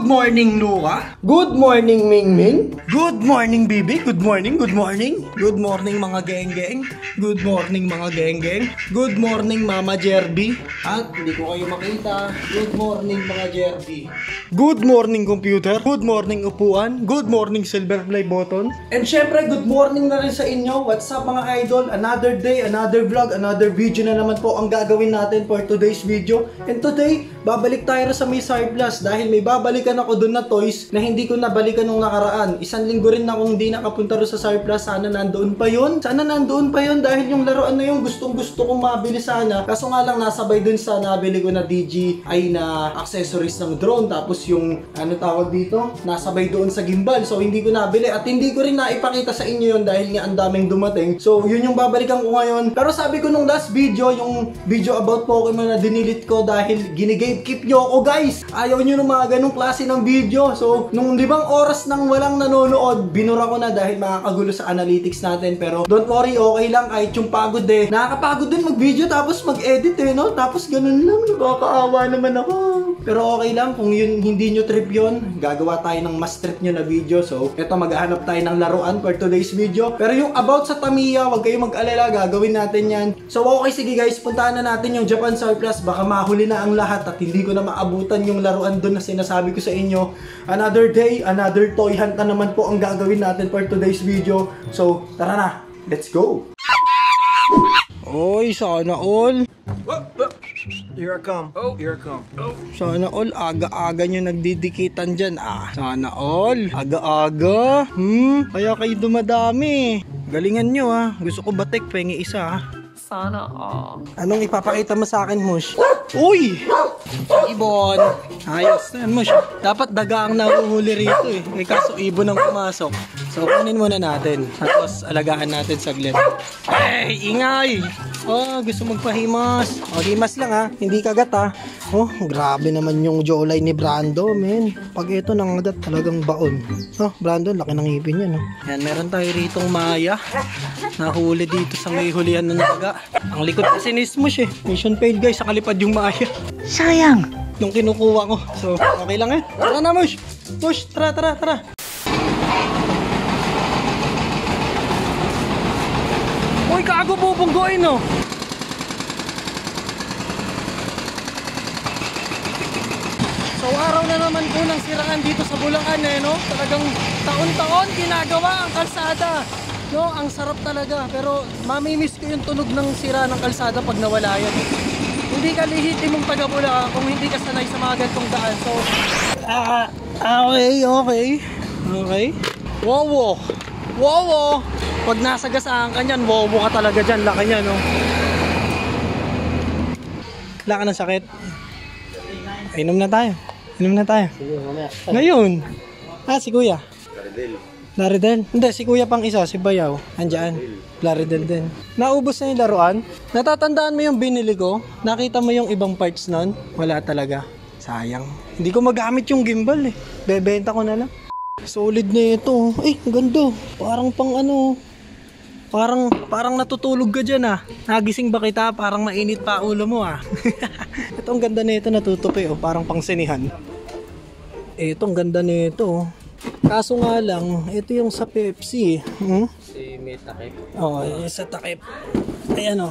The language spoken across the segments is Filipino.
morning, Luka. Good morning, Mingming. Good morning, Bibi. Good morning, good morning. Good morning, mga geng-geng. Good morning, mga geng-geng. Good morning, Mama Jerby. At hindi ko kayo makita. Good morning, mga Jerby. Good morning, computer. Good morning, upuan. Good morning, silver play button. And syempre, good morning na rin sa inyo. What's up, mga idol? Another day, another vlog, another video na naman po ang gagawin natin for today's video. And today, babalik tayo sa may Surplus dahil may babalikan ako dun na toys na hindi ko nabalikan nung nakaraan. Isang linggo rin na akong hindi nakapunta rin sa Surplus. Sana nandoon pa yun. Sana nandoon pa yun dahil yung laruan na yung gustong gusto kong mabili sana. Kaso nga lang nasabay dun sa nabili ko na DJI na accessories ng drone. Tapos yung ano tawag dito, nasabay doon sa gimbal. So hindi ko nabili at hindi ko rin naipakita sa inyo yun dahil nga ang daming dumating. So yun yung babalikan ko ngayon. Pero sabi ko nung last video, yung video about Pokemon na dinilit ko dahil ginigave-keep nyo ako guys. Ayaw nyo ng mga ganong klase ng video. So nung 5 oras nang walang nanonood, binura ko na dahil makakagulo sa analytics natin. Pero don't worry, okay lang kahit yung pagod eh. Nakakapagod din mag-video tapos mag-edit eh, no? Tapos ganun lang, nakakaawa naman ako. Pero okay lang kung yun, hindi nyo trip yun, gagawa tayo ng mas trip nyo na video. So eto, maghahanap tayo ng laruan for today's video. Pero yung about sa Tamiya, wag kayong mag-alala, gagawin natin yan. So okay, sige guys, puntahan na natin yung Japan Surplus. Baka mahuli na ang lahat at hindi ko na maabutan yung laruan doon na sinasabi ko sa inyo. Another day, another toy hunt na naman po ang gagawin natin for today's video. So tara na, let's go! Oy, sana all. Here I come. Oh, here I come. Oh. Sana all, aga-aga nyo nagdidikitan dyan. Sana all, aga-aga. Kaya kayo dumadami. Galingan nyo Gusto ko batik, pengi isa Sana all. Anong ipapakita mo sa akin, Mush? Uy! Ibon. Ayos na yan, Mush. Dapat daga ang nahuhuli rito eh. Kaso ibon ang pumasok. So kunin muna natin. Tapos alagaan natin saglit. Hey, ingay! Oh, gusto magpahimas. Oh, himas lang hindi kagat Oh, grabe naman yung jawline ni Brando, men. Pag ito nangagat talagang baon. Oh, Brando, laki ng ngipin yan, Yan, meron tayo ritong Maya. Nahuli dito sa may hulihan ng daga. Ang likod kasi ni Smush eh. Mission failed guys, sakalipad yung Maya. Sayang. Nung kinukuha ko. So, okay lang Tara na, Mush. Mush, tara. Uy, kago bubunggoin So araw na naman po ng siraan dito sa Bulacan Talagang taon-taon ginagawa ang kalsada. Ang sarap talaga. Pero mamimiss ko yung tunog ng sira ng kalsada pag nawala yan. Hindi ka lihitin mong taga Bulacan kung hindi ka sanay sa mga gantong daan. So, okay. Wow. Pag nasagasaan ka niyan, wow ka talaga dyan. Laki niya, Wala ka ng sakit. Inom na tayo. Ngayon. Si Kuya. Laridel. Hindi, si Kuya pang isa, si Bayaw. Andyan. Laridel din. Naubos na yung laruan. Natatandaan mo yung binili ko? Nakita mo yung ibang parts nun? Wala talaga. Sayang. Hindi ko magamit yung gimbal Bebenta ko na lang. Solid na ito. Ay, ang ganda. Parang pang Parang natutulog ka dyan Nagising ba kita? Parang mainit pa ulo mo Ito ang ganda nito, natutupi parang pang sinihan. Ito ang ganda nito. Kaso nga lang, ito yung sa Pepsi. Si may takip. Yung sa takip. Ayan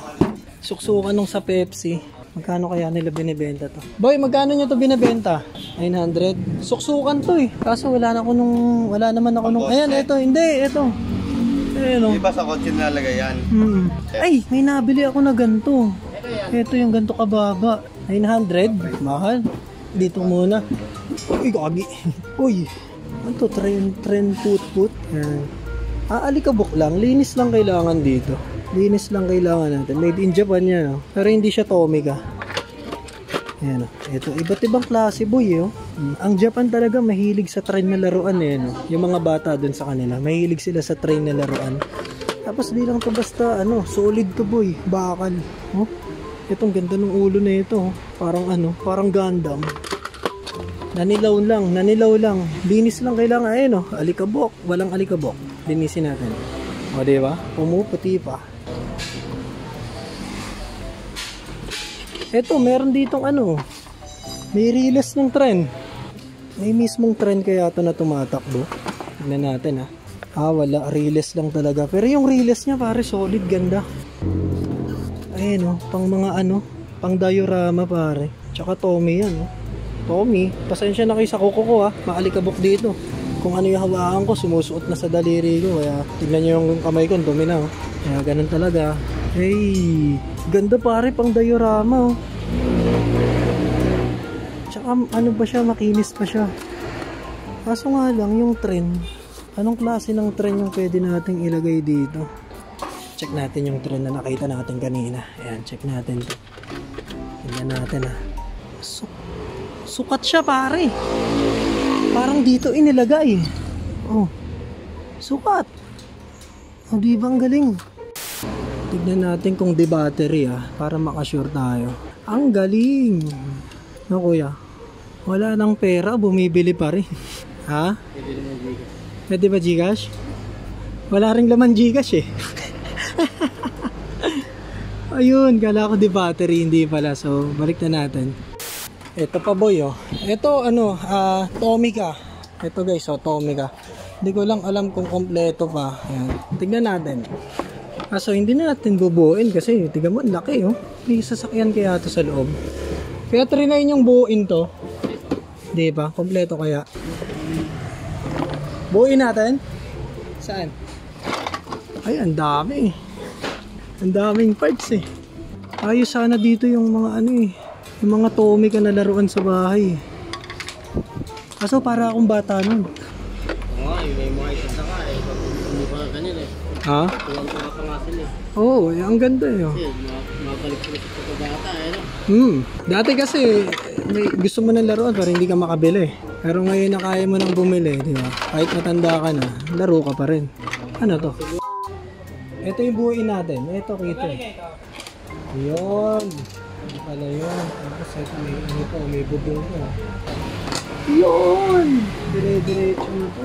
suksukan nung sa Pepsi. Magkano kaya nila binibenta to? Boy, magkano nyo to binibenta? 900. Suksukan to Kaso wala naman ako nung ayan, ito, hindi, ito. Di ba sa kotse nilalagay yan? Ay, may nabili ako na ganito. Ito yung ganito kababa. 900. Mahal. Dito muna. Uy, gagi. Uy. Ano to? Trend put. Alikabok lang. Linis lang kailangan dito. Linis lang kailangan natin. Made in Japan yan. Pero hindi siya Tomica. Ayan ito. Iba't ibang klase boy Ang Japan talaga mahilig sa trend na laruan Yung mga bata dun sa kanila, mahilig sila sa trend na laruan. Tapos di lang to basta solid to boy. Bakal. Itong ganda ng ulo na ito. Parang Gundam. Nanilaw lang. Linis lang kailangan alikabok. Walang alikabok. Linisin natin. Diba? Pumuputi pa. Eto, meron ditong may riles ng tren. May mismong trend kaya ito na tumatakbo. Tignan natin ha. Wala. Relays lang talaga. Pero yung relays niya pare solid. Ganda. Ayun pang mga pang diorama pare. Tsaka Tommy yan Tommy. Pasensya na kayo sa kuko ko ha. Maalikabok dito. Kung ano yung hawakan ko, sumusuot na sa daliri ko. Kaya tignan nyo yung kamay ko, dumi na Kaya ganun talaga. Hey, ganda pare, pang diorama Tsaka ano ba siya, makinis pa siya. Kaso nga lang, yung trend. Anong klase ng trend yung pwede nating ilagay dito? Check natin yung trend na nakita natin kanina. Ayan, check natin to. Tignan natin sukat siya pare. Parang dito inilagay. Sukat. Di ba ang galing? Tignan natin kung di battery para makasure tayo. Ang galing. Kuya? Wala nang pera, bumibili pa rin. Ha? Pwede ba Gcash? Wala ring laman Gcash Ayun, kala ko di battery, hindi pala. So, balik na natin. Ito pa boy Ito Tomica. Ito guys Tomica. Hindi ko lang alam kung kompleto pa. Ayan. Tignan natin. So hindi na natin bubuuin kasi tignan mo, laki May sasakyan kaya ito sa loob. Kaya trinayin yung buuin to. Di ba? Kompleto kaya. Buuin natin. Saan? Ay, ang dami. Ang daming parts Ayos sana dito yung mga yung mga Tomica na laruan sa bahay. Kaso para akong bata nun. May mga isa ka hindi pa kanina Ha? Tuwang-tuwa pa nga sila ang ganda Kasi mabalik sila sa pagkabata Dati kasi gusto mo ng laruan pero hindi ka makabili. Pero ngayon na kaya mo nang bumili, di ba? Kahit matanda ka na, laro ka pa rin. Ano to? Ito yung buuin natin. Ito kita Yun. Hindi pala yun. Tapos ito may bubong ko. Yun! Dire-diretso na to.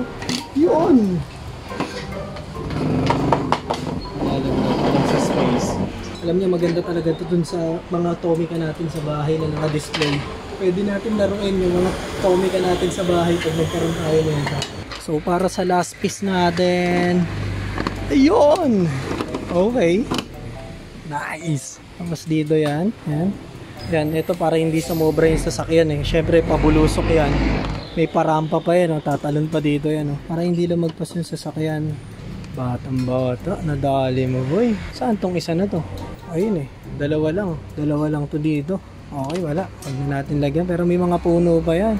Yun! Sa space. Alam niya maganda talaga ito dun sa mga Tomica natin sa bahay na naka-display. Pwede natin laruin yung mga Tomica natin sa bahay pag nagkaroon tayo nito. So para sa last piece natin. Ayun! Okay. Nice! Tapos dito yan. Yan, ito para hindi sumobra yung sasakyan Syempre pabulusok yan. May parampa pa yan tatalon pa dito yan para hindi lumagpas yung sasakyan. Batang bata, nadali mo boy. Saan tong isa na to? Ayun dalawa lang to dito. Okay, wala. Huwag na natin lagyan pero may mga puno pa yan.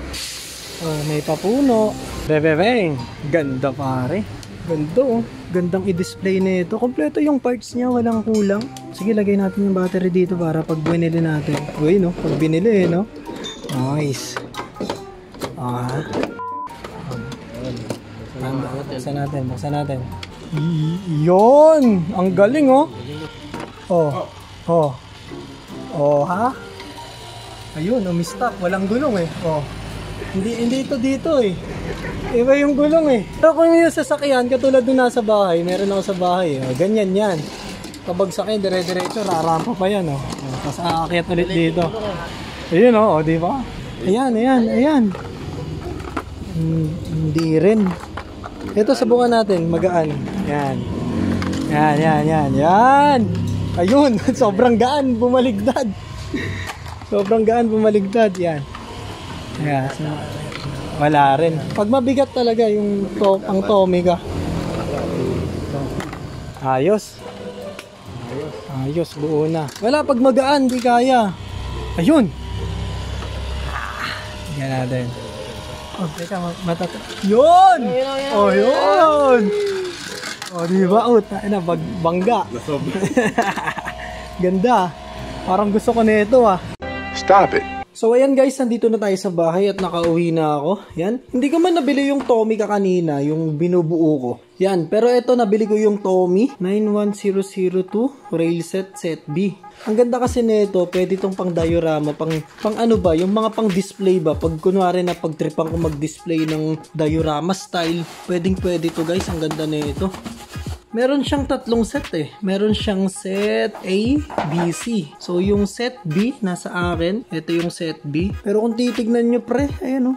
May papuno. Bebebeng. Ganda pare. Ganda Gandang i-display nito. Kompleto yung parts niya, walang kulang. Sige, lagay natin yung battery dito para pag binili natin. Uy, pag binili, Nice. Buksan natin. Yun! Ang galing, ha? Ayun, umistak. Walang gulong, Hindi ito dito, Iba yung gulong, Pero kung yung sasakyan, katulad nung nasa bahay, meron ako sa bahay, ganyan yan. Pabagsakin, dire-diretso, rarampa pa yan, Tapos aakyat ulit dito. Ayun, di ba? Ayan. Hindi rin. Ito, subukan natin, magaan. Yan. Ayun, sobrang gaan, bumaligtad. Yan. Ayan, wala rin. Pag mabigat talaga ang Tomica. Ayos, buo na. Wala, pag magaan, di kaya. Ayun. Yan natin. Teka, yun! Yun! Diba? Bangga. Ganda. Parang gusto ko na ito, Stop it. So ayan guys, nandito na tayo sa bahay at nakauwi na ako. Yan. Hindi ko man nabili yung Tomica kanina, yung binubuo ko. Yan. Pero ito, nabili ko yung Tommy 91002 Railset Set B. Ang ganda kasi nito, pwede itong pang diorama, pang ano ba, yung mga pang display ba. Pag kunwari na pagtripan ko mag-display ng diorama style, pwede to guys. Ang ganda nito. Meron siyang tatlong set Meron siyang set A, B, C. So yung set B nasa akin. Ito yung set B. Pero kung titignan nyo pre, ayan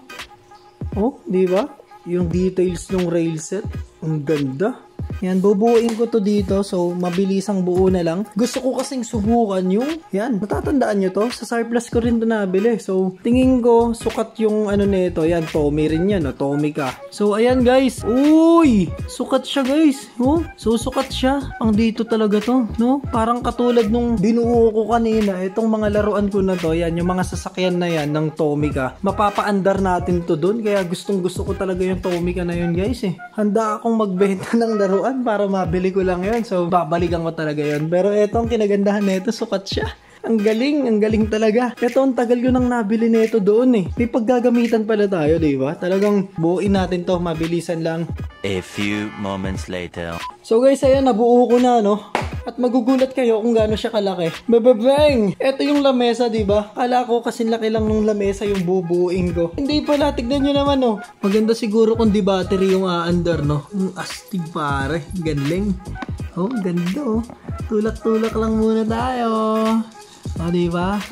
Oh, di ba? Yung details ng railset. Ang ganda. Yan, bubuuin ko to dito. So, mabilisang buo na lang. Gusto ko kasing subukan yung, yan, natatandaan nyo to? Sa surplus ko rin to nabili. So, tingin ko, sukat yung ano nito. Yan, Tommy rin yan, no? Tommy ka. So, ayan guys. Uy! Sukat siya guys. Oh, so, sukat siya. Ang dito talaga to, no? Parang katulad nung binuo ko kanina. Itong mga laruan ko na to, yan, yung mga sasakyan na yan ng Tommy ka. Mapapaandar natin to dun. Kaya gustong gusto ko talaga yung Tommy ka na yun guys eh. Handa akong magbenta ng laruan para mabili ko lang yun. So, babalikan ko talaga yun. Pero etong kinagandahan nito, sukat siya. Ang galing talaga. Ito, ang tagal ko nang nabili nito doon eh. May paggagamitan pala tayo, di ba? Talagang buuin natin to, mabilisan lang. A few moments later. So guys, ayan, nabuo ko na, no? At magugulat kayo kung gaano siya kalaki. Bababang! Ito yung lamesa, di ba? Kala ko kasi laki lang nung lamesa yung bubuuin ko. Hindi pala, tignan nyo naman, no? Maganda siguro kung di battery yung aandar, no? Astig pare, galing. Oh, ganda, oh. Tulak-tulak lang muna tayo. O, diba?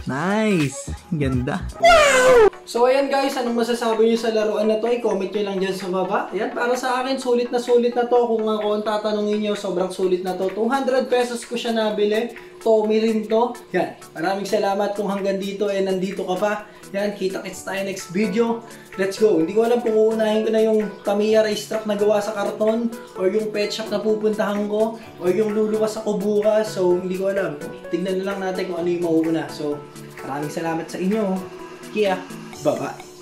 Nice! Ganda. Wow! So, ayan guys, anong masasabi nyo sa laruan na to? I-comment nyo lang dyan sa baba. Ayan, para sa akin, sulit na to. Kung ako ang tatanungin nyo, sobrang sulit na to. 200 pesos ko siya nabili. Tommy rin to. Yan, maraming salamat kung hanggang dito nandito ka pa. Yan, kita-kits tayo next video. Let's go. Hindi ko alam kung uunahin ko na yung Tamiya racetrack na gawa sa karton or yung pet shop na pupuntahan ko or yung luluwas ako bukas. So, hindi ko alam. Tignan na lang natin kung ano yung mauuna. So, maraming salamat sa inyo. Kia, bye-bye.